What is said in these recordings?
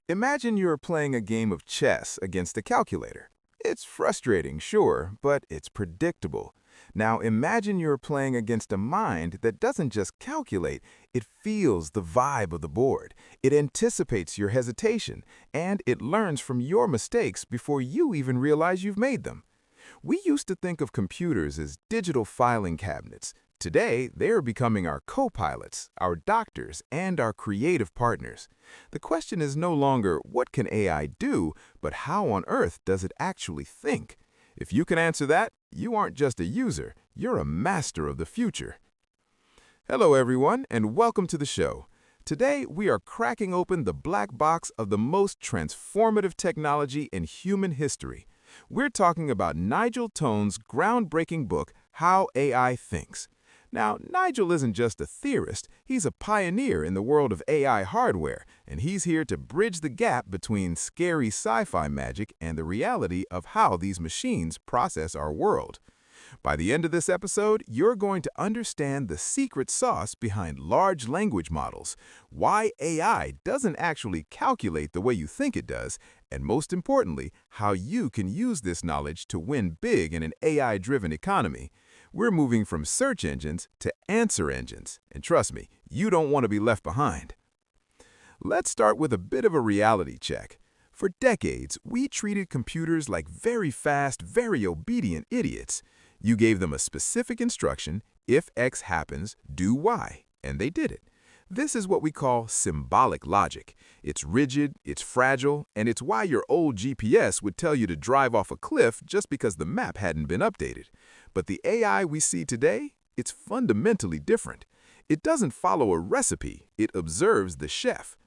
Imagine you're playing a game of chess against a calculator. It's frustrating, sure, but it's predictable. Now imagine you're playing against a mind that doesn't just calculate, it feels the vibe of the board. It anticipates your hesitation, and it learns from your mistakes before you even realize you've made them. We used to think of computers as digital filing cabinets. Today, they are becoming our co-pilots, our doctors, and our creative partners. The question is no longer what can AI do, but how on earth does it actually think? If you can answer that, you aren't just a user, you're a master of the future. Hello everyone, and welcome to the show. Today, we are cracking open the black box of the most transformative technology in human history. We're talking about Nigel Toon's groundbreaking book, How AI Thinks. Now, Nigel isn't just a theorist, he's a pioneer in the world of AI hardware, and he's here to bridge the gap between scary sci-fi magic and the reality of how these machines process our world. By the end of this episode, you're going to understand the secret sauce behind large language models, why AI doesn't actually calculate the way you think it does, and most importantly, how you can use this knowledge to win big in an AI-driven economy. We're moving from search engines to answer engines, and trust me, you don't want to be left behind. Let's start with a bit of a reality check. For decades, we treated computers like very fast, very obedient idiots. You gave them a specific instruction, if X happens, do Y, and they did it. This is what we call symbolic logic. It's rigid, it's fragile, and it's why your old GPS would tell you to drive off a cliff just because the map hadn't been updated. But the AI we see today, it's fundamentally different. It doesn't follow a recipe, it observes the chef.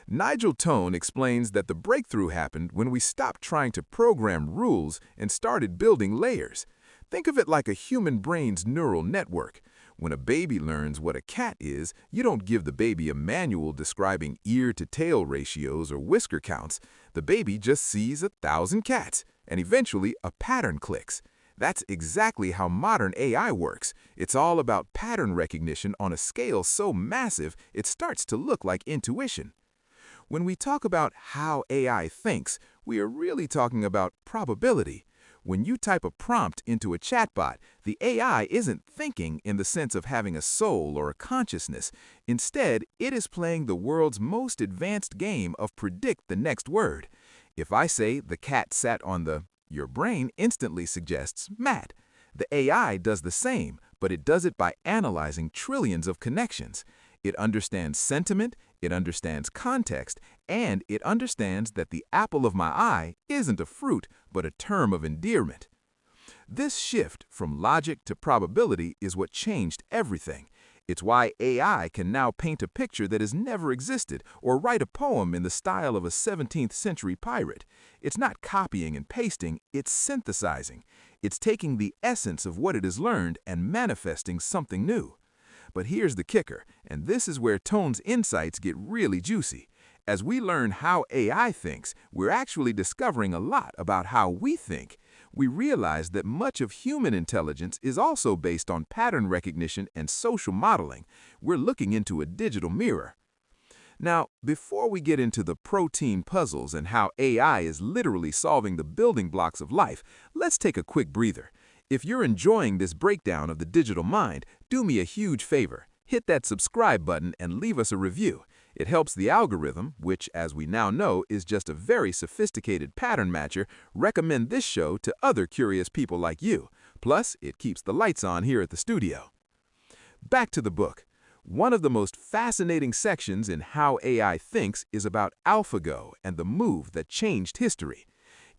Nigel Toon explains that the breakthrough happened when we stopped trying to program rules and started building layers. Think of it like a human brain's neural network. When a baby learns what a cat is, you don't give the baby a manual describing ear-to-tail ratios or whisker counts. The baby just sees 1,000 cats, and eventually a pattern clicks. That's exactly how modern AI works. It's all about pattern recognition on a scale so massive it starts to look like intuition. When we talk about how AI thinks, we are really talking about probability. When you type a prompt into a chatbot, the AI isn't thinking in the sense of having a soul or a consciousness. Instead, it is playing the world's most advanced game of predict the next word. If I say the cat sat on your brain instantly suggests mat. The AI does the same, but it does it by analyzing trillions of connections. It understands sentiment, it understands context, and it understands that the apple of my eye isn't a fruit, but a term of endearment. This shift from logic to probability is what changed everything. It's why AI can now paint a picture that has never existed or write a poem in the style of a 17th century pirate. It's not copying and pasting, it's synthesizing. It's taking the essence of what it has learned and manifesting something new. But here's the kicker, and this is where Toon's insights get really juicy. As we learn how AI thinks, we're actually discovering a lot about how we think. We realize that much of human intelligence is also based on pattern recognition and social modeling. We're looking into a digital mirror. Now, before we get into the protein puzzles and how AI is literally solving the building blocks of life, let's take a quick breather. If you're enjoying this breakdown of the digital mind, do me a huge favor. Hit that subscribe button and leave us a review. It helps the algorithm, which, as we now know, is just a very sophisticated pattern matcher, recommend this show to other curious people like you. Plus, it keeps the lights on here at the studio. Back to the book. One of the most fascinating sections in How AI Thinks is about AlphaGo and the move that changed history.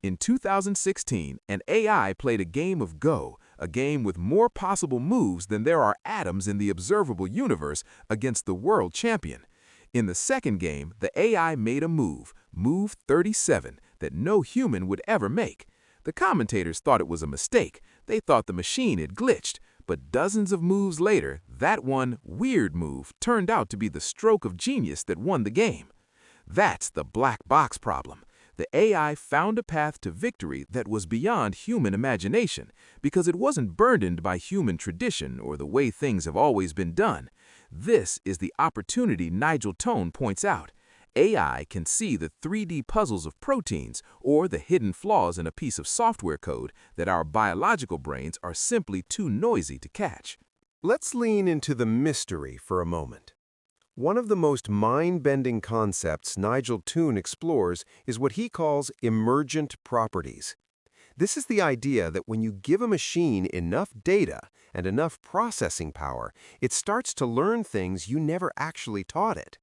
In 2016, an AI played a game of Go, a game with more possible moves than there are atoms in the observable universe, against the world champion. In the second game, the AI made a move, Move 37, that no human would ever make. The commentators thought it was a mistake. They thought the machine had glitched. But dozens of moves later, that one weird move turned out to be the stroke of genius that won the game. That's the black box problem. The AI found a path to victory that was beyond human imagination because it wasn't burdened by human tradition or the way things have always been done. This is the opportunity Nigel Toon points out. AI can see the 3D puzzles of proteins or the hidden flaws in a piece of software code that our biological brains are simply too noisy to catch. Let's lean into the mystery for a moment. One of the most mind-bending concepts Nigel Toon explores is what he calls emergent properties. This is the idea that when you give a machine enough data and enough processing power, it starts to learn things you never actually taught it.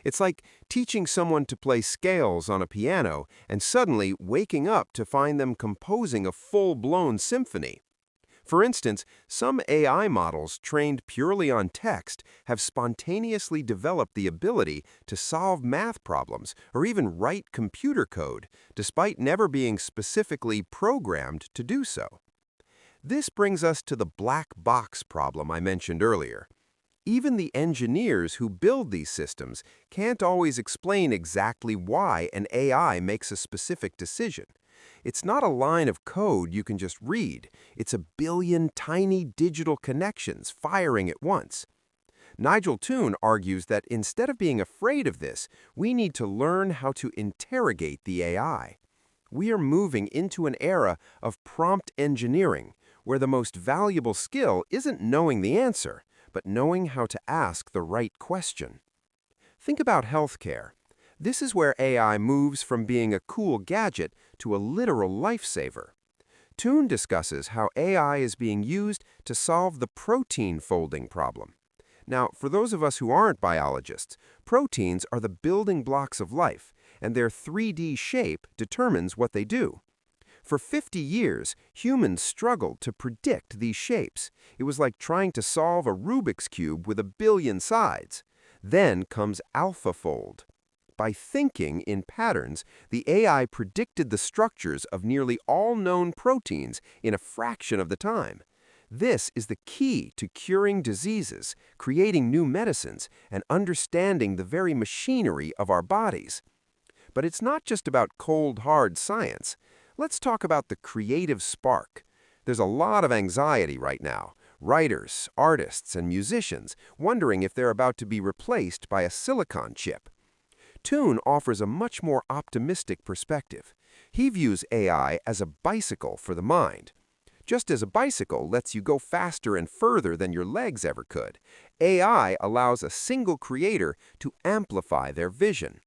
It's like teaching someone to play scales on a piano and suddenly waking up to find them composing a full-blown symphony. For instance, some AI models trained purely on text have spontaneously developed the ability to solve math problems or even write computer code, despite never being specifically programmed to do so. This brings us to the black box problem I mentioned earlier. Even the engineers who build these systems can't always explain exactly why an AI makes a specific decision. It's not a line of code you can just read. It's a billion tiny digital connections firing at once. Nigel Toon argues that instead of being afraid of this, we need to learn how to interrogate the AI. We are moving into an era of prompt engineering, where the most valuable skill isn't knowing the answer, but knowing how to ask the right question. Think about healthcare. This is where AI moves from being a cool gadget to a literal lifesaver. Toon discusses how AI is being used to solve the protein folding problem. Now, for those of us who aren't biologists, proteins are the building blocks of life, and their 3D shape determines what they do. For 50 years, humans struggled to predict these shapes. It was like trying to solve a Rubik's Cube with a billion sides. Then comes AlphaFold. By thinking in patterns, the AI predicted the structures of nearly all known proteins in a fraction of the time. This is the key to curing diseases, creating new medicines, and understanding the very machinery of our bodies. But it's not just about cold, hard science. Let's talk about the creative spark. There's a lot of anxiety right now. Writers, artists, and musicians wondering if they're about to be replaced by a silicon chip. Toon offers a much more optimistic perspective. He views AI as a bicycle for the mind. Just as a bicycle lets you go faster and further than your legs ever could, AI allows a single creator to amplify their vision.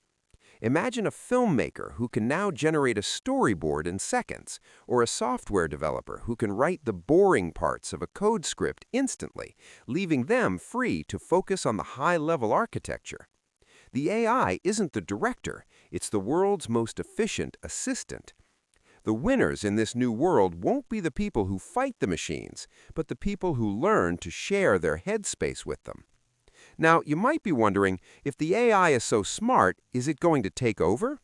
Imagine a filmmaker who can now generate a storyboard in seconds, or a software developer who can write the boring parts of a code script instantly, leaving them free to focus on the high-level architecture. The AI isn't the director, it's the world's most efficient assistant. The winners in this new world won't be the people who fight the machines, but the people who learn to share their headspace with them. Now, you might be wondering, if the AI is so smart, is it going to take over?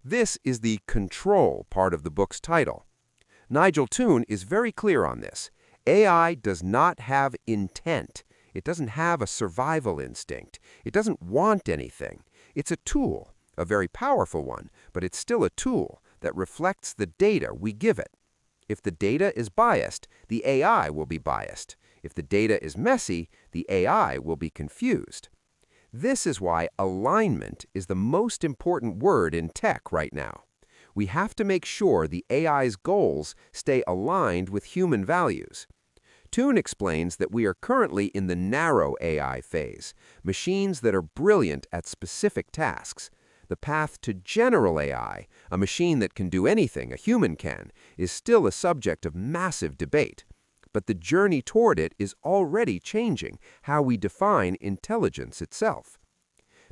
This is the control part of the book's title. Nigel Toon is very clear on this. AI does not have intent. It doesn't have a survival instinct. It doesn't want anything. It's a tool, a very powerful one, but it's still a tool that reflects the data we give it. If the data is biased, the AI will be biased. If the data is messy, the AI will be confused. This is why alignment is the most important word in tech right now. We have to make sure the AI's goals stay aligned with human values. Toon explains that we are currently in the narrow AI phase, machines that are brilliant at specific tasks. The path to general AI, a machine that can do anything a human can, is still a subject of massive debate. But the journey toward it is already changing how we define intelligence itself.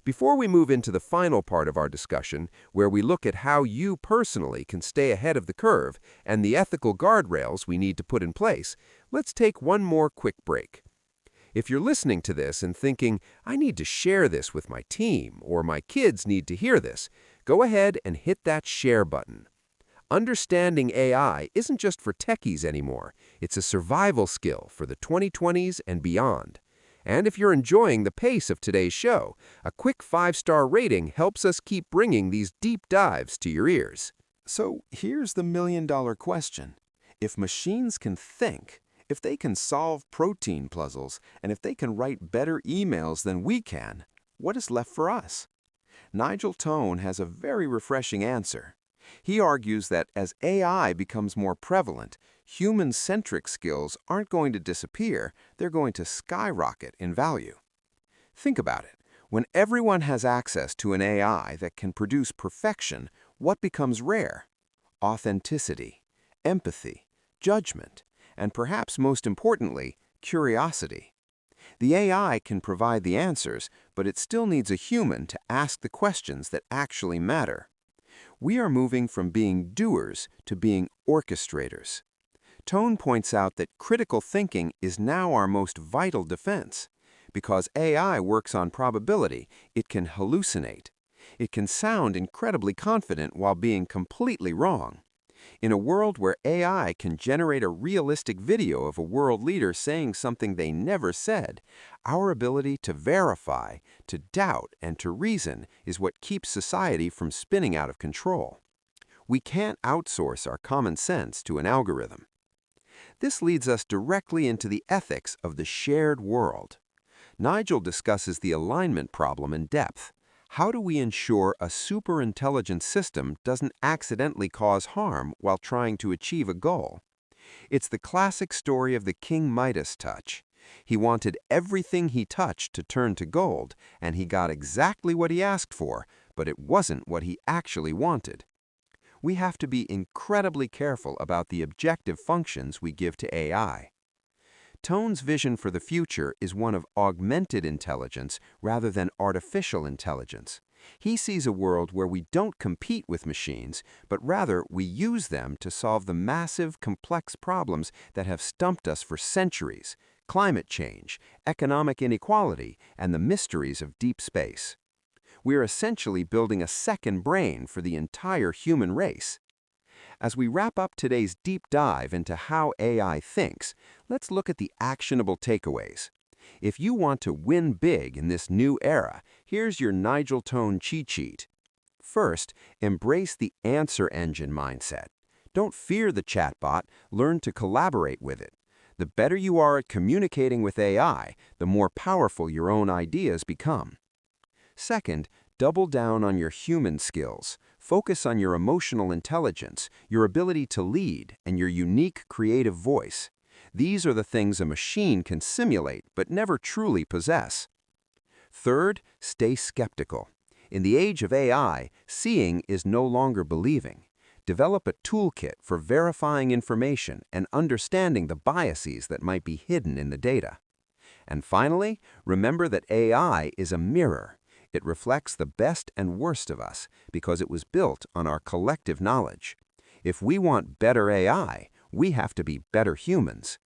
Before we move into the final part of our discussion, where we look at how you personally can stay ahead of the curve and the ethical guardrails we need to put in place, let's take one more quick break. If you're listening to this and thinking, I need to share this with my team, or my kids need to hear this, go ahead and hit that share button. Understanding AI isn't just for techies anymore. It's a survival skill for the 2020s and beyond. And if you're enjoying the pace of today's show, a quick 5-star rating helps us keep bringing these deep dives to your ears. So here's the million-dollar question. If machines can think, if they can solve protein puzzles, and if they can write better emails than we can, what is left for us? Nigel Toon has a very refreshing answer. He argues that as AI becomes more prevalent, human-centric skills aren't going to disappear, they're going to skyrocket in value. Think about it. When everyone has access to an AI that can produce perfection, what becomes rare? Authenticity, empathy, judgment, and perhaps most importantly, curiosity. The AI can provide the answers, but it still needs a human to ask the questions that actually matter. We are moving from being doers to being orchestrators. Toon points out that critical thinking is now our most vital defense. Because AI works on probability, it can hallucinate. It can sound incredibly confident while being completely wrong. In a world where AI can generate a realistic video of a world leader saying something they never said, our ability to verify, to doubt, and to reason is what keeps society from spinning out of control. We can't outsource our common sense to an algorithm. This leads us directly into the ethics of the shared world. Nigel discusses the alignment problem in depth. How do we ensure a superintelligent system doesn't accidentally cause harm while trying to achieve a goal? It's the classic story of the King Midas touch. He wanted everything he touched to turn to gold, and he got exactly what he asked for, but it wasn't what he actually wanted. We have to be incredibly careful about the objective functions we give to AI. Toon's vision for the future is one of augmented intelligence rather than artificial intelligence. He sees a world where we don't compete with machines, but rather we use them to solve the massive, complex problems that have stumped us for centuries: climate change, economic inequality, and the mysteries of deep space. We're essentially building a second brain for the entire human race. As we wrap up today's deep dive into how AI thinks, let's look at the actionable takeaways. If you want to win big in this new era, here's your Nigel Toon cheat sheet. First, embrace the answer engine mindset. Don't fear the chatbot, learn to collaborate with it. The better you are at communicating with AI, the more powerful your own ideas become. Second, double down on your human skills. Focus on your emotional intelligence, your ability to lead, and your unique creative voice. These are the things a machine can simulate but never truly possess. Third, stay skeptical. In the age of AI, seeing is no longer believing. Develop a toolkit for verifying information and understanding the biases that might be hidden in the data. And finally, remember that AI is a mirror. It reflects the best and worst of us because it was built on our collective knowledge. If we want better AI, we have to be better humans.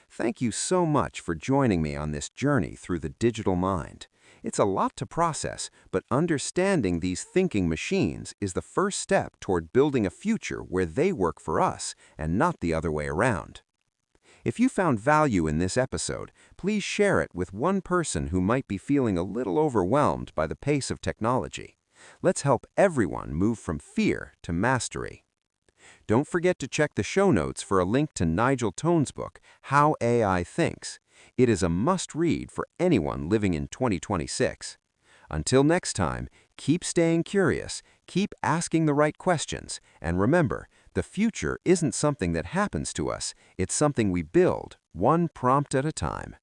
Thank you so much for joining me on this journey through the digital mind. It's a lot to process, but understanding these thinking machines is the first step toward building a future where they work for us and not the other way around. If you found value in this episode, please share it with one person who might be feeling a little overwhelmed by the pace of technology. Let's help everyone move from fear to mastery. Don't forget to check the show notes for a link to Nigel Toon's book, How AI Thinks. It is a must-read for anyone living in 2026. Until next time, keep staying curious, keep asking the right questions, and remember, the future isn't something that happens to us, it's something we build, one prompt at a time.